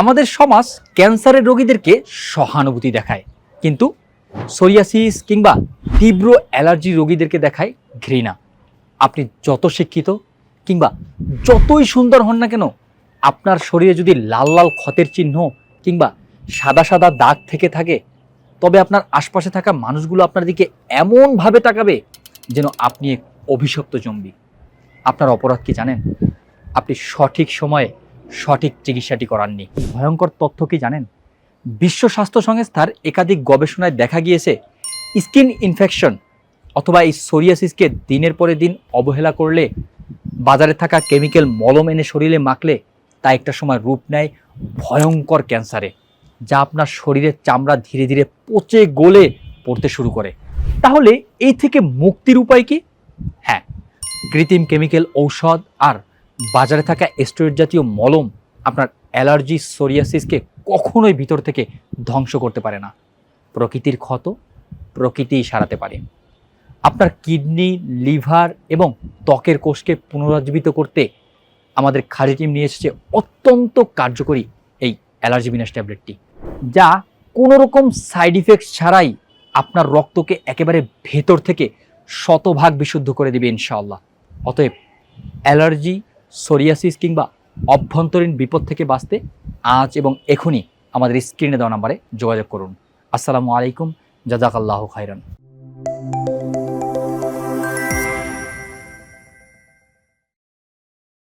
আমাদের সমাজ ক্যান্সারের রোগীদেরকে সহানুভূতি দেখায়, কিন্তু সোরিয়াসিস কিংবা তীব্র অ্যালার্জি রোগীদেরকে দেখায় ঘৃণা। আপনি যত শিক্ষিত কিংবা যতই সুন্দর হন না কেন, আপনার শরীরে যদি লাল লাল ক্ষতের চিহ্ন কিংবা সাদা সাদা দাগ থেকে থাকে, তবে আপনার আশপাশে থাকা মানুষগুলো আপনার দিকে এমনভাবে তাকাবে যেন আপনি এক অভিশপ্ত জম্বি। আপনার অপরাধ কি জানেন? আপনি সঠিক সময়ে সঠিক চিকিৎসাটি করাননি। ভয়ঙ্কর তথ্য কি জানেন? বিশ্ব স্বাস্থ্য সংস্থার একাধিক গবেষণায় দেখা গিয়েছে, স্কিন ইনফেকশন অথবা এই সোরিয়াসিসকে দিনের পরে দিন অবহেলা করলে, বাজারে থাকা কেমিক্যাল মলম এনে শরীরে মাখলে তা একটা সময় রূপ নেয় ভয়ঙ্কর ক্যান্সারে, যা আপনার শরীরের চামড়া ধীরে ধীরে পচে গলে পড়তে শুরু করে। তাহলে এই থেকে মুক্তির উপায় কি? হ্যাঁ, কৃত্রিম কেমিক্যাল ঔষধ আর বাজারে থাকা স্টেরয়েড জাতীয় মলম আপনার অ্যালার্জি সোরিয়াসিসকে কখনোই ভিতর থেকে ধ্বংস করতে পারে না। প্রকৃতির ক্ষত প্রকৃতিই সারাতে পারে। আপনার কিডনি, লিভার এবং ত্বকের কোষকে পুনরুজ্জীবিত করতে আমাদের খালি টিম নিয়ে এসেছে অত্যন্ত কার্যকরী এই অ্যালার্জি বিনাশ ট্যাবলেটটি, যা কোনো রকম সাইড ইফেক্ট ছাড়াই আপনার রক্তকে একেবারে ভেতর থেকে শতভাগ বিশুদ্ধ করে দেবে ইনশাআল্লাহ। অতএব অ্যালার্জি, সোরিয়াসিস কিংবা অভ্যন্তরীণ বিপদ থেকে বাঁচতে আজ এবং এখনই আমাদের স্ক্রিনে দেওয়া নাম্বারে যোগাযোগ করুন। আসসালামু আলাইকুম, জাযাকাল্লাহু খাইরান।